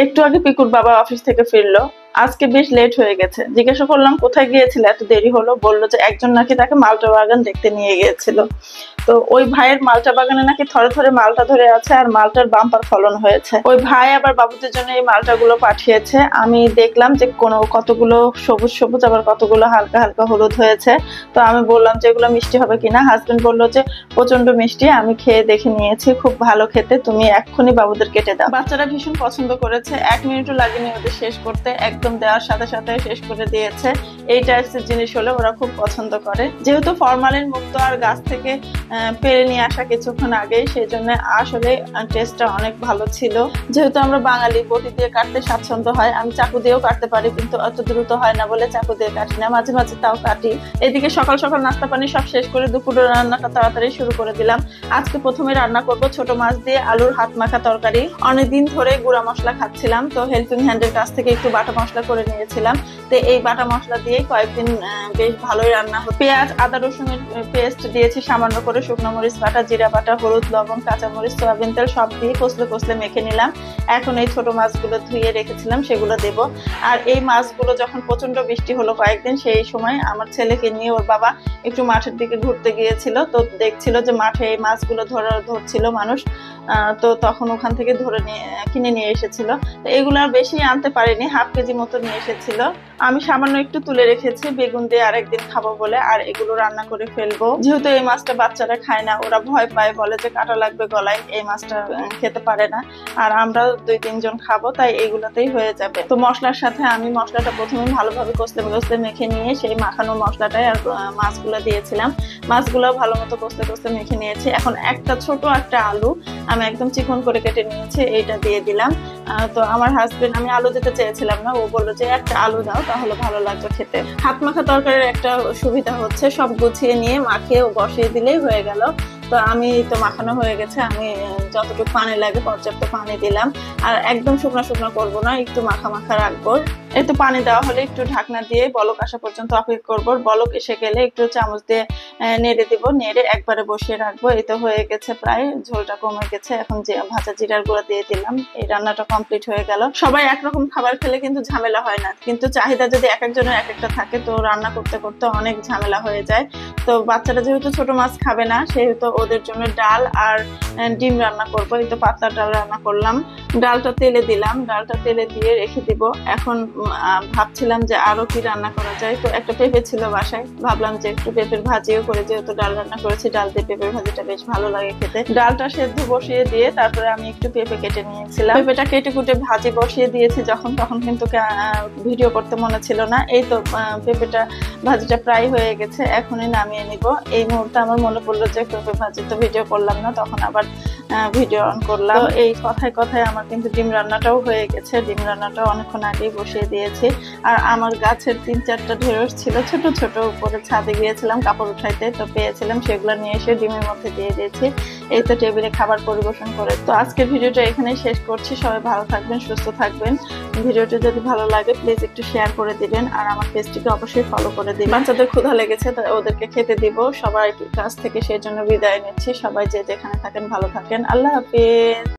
একটু আগে পিকুর বাবা অফিস থেকে ফিরলো। আজকে বেশ লেট হয়ে গেছে। জিজ্ঞাসা করলাম কোথায় গিয়েছিল, এত দেরি হলো। বললো যে একজন নাকি তাকে মালটা বাগান দেখতে নিয়ে গিয়েছিল। তো ওই ভাইয়ের মালটা বাগানে নাকি থরে থরে মালটা ধরে আছে, আর মালটার বাম্পার ফলন হয়েছে। ওই ভাই আবার বাবুদের জন্য এই মালটা গুলো পাঠিয়েছে। আমি দেখলাম যে কতগুলো সবুজ সবুজ, আবার কতগুলো হালকা হালকা হলুদ হয়েছে। তো আমি বললাম যে এগুলো মিষ্টি হবে কিনা। হাজবেন্ড বললো যে প্রচন্ড মিষ্টি, আমি খেয়ে দেখে নিয়েছি, খুব ভালো খেতে, তুমি এক্ষুনি বাবুদের কেটে দাও। বাচ্চারা ভীষণ পছন্দ করেছে, 1 মিনিটও লাগেনি ওদের শেষ করতে, একদম দেওয়ার সাথে সাথে শেষ করে দিয়েছে। এই টাইপসের জিনিস হলে ওরা খুব পছন্দ করে। যেহেতু ফরমালিন মুক্ত আর গাছ থেকে পেরে নিয়ে আসা কিছুক্ষণ আগে, সেই জন্য আসলে টেস্টটা অনেক ভালো ছিল। যেহেতু আমরা বাঙালি, বটি দিয়ে কাটতে স্বাচ্ছন্দ্য হয়। আমি চাকু দিয়েও কাটতে পারি, কিন্তু অত দ্রুত হয় না বলে চাকু দিয়ে কাটি না, মাঝে মাঝে তাও কাটি। এদিকে সকাল সকাল নাস্তা পানি সব শেষ করে দুপুরের রান্নাটা তাড়াতাড়ি শুরু করে দিলাম। আজকে প্রথমে রান্না করব ছোট মাছ দিয়ে আলুর হাত মাখা তরকারি। অনেকদিন ধরে গুঁড়া মশলা খাচ্ছিলাম, তো হেল্পিং হ্যান্ডের কাছ থেকে একটু বাটা মশলা করে নিয়েছিলাম। তো এই বাটা মশলা দিয়ে কয়েকদিন বেশ ভালোই রান্না হয়। পেঁয়াজ আদা রসুনের পেস্ট দিয়েছি সামান্য করে, শুকনো মরিচ বাটা, জিরা বাটা, হলুদ, লবণ, কাঁচামরিচ, সয়াবিন তেল সব দিয়ে কষলে কষলে মেখে নিলাম। এখন এই ছোট মাছগুলো ধুয়ে রেখেছিলাম সেগুলো দেব। আর এই মাছগুলো যখন প্রচন্ড বৃষ্টি হলো কয়েকদিন, সেই সময় আমার ছেলেকে নিয়ে ওর বাবা একটু মাঠের দিকে ঘুরতে গিয়েছিল। তো দেখছিল যে মাঠে এই মাছগুলো ধরছিল মানুষ, তো তখন ওখান থেকে কিনে নিয়ে এসেছিল। তো এগুলো আর বেশি আনতে পারিনি, হাফ কেজি মতো নিয়ে এসেছিল। আমি সামান্য একটু তুলে রেখেছি বেগুন দিয়ে আরেকদিন খাবো বলে, আর এগুলো রান্না করে ফেলবো। যেহেতু এই মাছটা বাচ্চারা খায় না, ওরা ভয় পায়, বলে যে কাঁটা লাগবে গলায়, এই মাছটা খেতে পারে না। আর আমরা 2-3 জন খাবো, তাই এগুলোতেই হয়ে যাবে। তো মশলার সাথে আমি মশলাটা প্রথমে ভালোভাবে কষতে কষতে মেখে নিয়ে সেই মাখানো মশলাটাই আর মাছগুলো দিয়েছিলাম। মাছগুলো ভালো মতো কষতে কষতে মেখে নিয়েছি। এখন ছোট একটা আলু আমি একদম চিকন করে কেটে নিয়েছি, এইটা দিয়ে দিলাম। তো আমার হাজবেন্ড, আমি আলু দিতে চেয়েছিলাম না, ও বললো যে একটা আলু দাও তাহলে ভালো লাগবে খেতে। হাত মাখা তরকারির একটা সুবিধা হচ্ছে সব গুছিয়ে নিয়ে মাখিয়ে বসিয়ে দিলেই হয়ে গেল। তো আমি তো মাখানো হয়ে গেছে, আমি যতটুকু পানি লাগে পর্যাপ্ত পানি দিলাম। আর একদম শুকনো শুকনো করবো না, একটু মাখা মাখা রাখবো। একটু পানি দেওয়া হলে একটু ঢাকনা দিয়ে বলক আসা পর্যন্ত অপেক্ষা করবো। বলক এসে গেলে একটু চামচ দিয়ে নেড়ে দিব, নেড়ে একবারে বসিয়ে রাখবো। এই তো হয়ে গেছে, প্রায় ঝোলটা কমে গেছে। এখন যে ভাজা জিরার গুঁড়া দিয়ে দিলাম, এই রান্নাটা কমপ্লিট হয়ে গেল। সবাই একরকম খাবার খেলে কিন্তু ঝামেলা হয় না, কিন্তু চাহিদা যদি এক একজনের এক একটা থাকে, তো রান্না করতে করতে অনেক ঝামেলা হয়ে যায়। তো বাচ্চারা যেহেতু ছোট মাছ খাবে না, সেহেতু ওদের জন্য ডাল আর ডিম রান্না করবো। এই তো পাতলা ডাল রান্না করলাম। ডালটা তেলে দিলাম, ডালটা তেলে দিয়ে রেখে দিব। এখন ভাবছিলাম যে আরো কি রান্না করা যায়। তো একটা পেঁপে ছিল বাসায়, ভাবলাম যে একটু পেঁপের ভাজিও করে, যেহেতু ডাল রান্না করেছি, ডাল দিয়ে পেঁপের ভাজিটা বেশ ভালো লাগে খেতে। ডালটা সেদ্ধ বসিয়ে দিয়ে তারপরে আমি একটু পেঁপে কেটে নিয়েছিলাম। পেঁপেটা কেটে কুটে ভাজি বসিয়ে দিয়েছি তখন কিন্তু ভিডিও করতে মনে ছিল না। এই তো পেঁপেটা ভাজিটা প্রায় হয়ে গেছে, এখনই নামিয়ে নিব। এই মুহূর্তে আমার মনে পড়লো যে পেঁপে ভাজি তো ভিডিও করলাম না, তখন আবার ভিডিও অন করলাম। এই কথায় কথায় আমার কিন্তু ডিম রান্নাটাও হয়ে গেছে। ডিম রান্নাটাও অনেকক্ষণ আগেই বসিয়ে দিয়েছি। আর আমার গাছের 3-4টা ঢেঁড়স ছিল ছোট ছোট, উপরে ছাদে গিয়েছিলাম কাপড় উঠাইতে, তো পেয়েছিলাম, সেগুলো নিয়ে এসে ডিমের মধ্যে দিয়ে দিয়েছি। এই তো টেবিলে খাবার পরিবেশন করে। তো আজকের ভিডিওটা এখানেই শেষ করছি। সবাই ভালো থাকবেন, সুস্থ থাকবেন। ভিডিওটি যদি ভালো লাগে প্লিজ একটু শেয়ার করে দিবেন, আর আমার পেজটিকে অবশ্যই ফলো করে দিবেন। বাচ্চাদের ক্ষুধা লেগেছে, তাই ওদেরকে খেতে দিব। সবাই কাছ থেকে সেই জন্য বিদায় নিচ্ছি। সবাই যে যেখানে থাকেন ভালো থাকেন। আল্লাহ হাফেজ।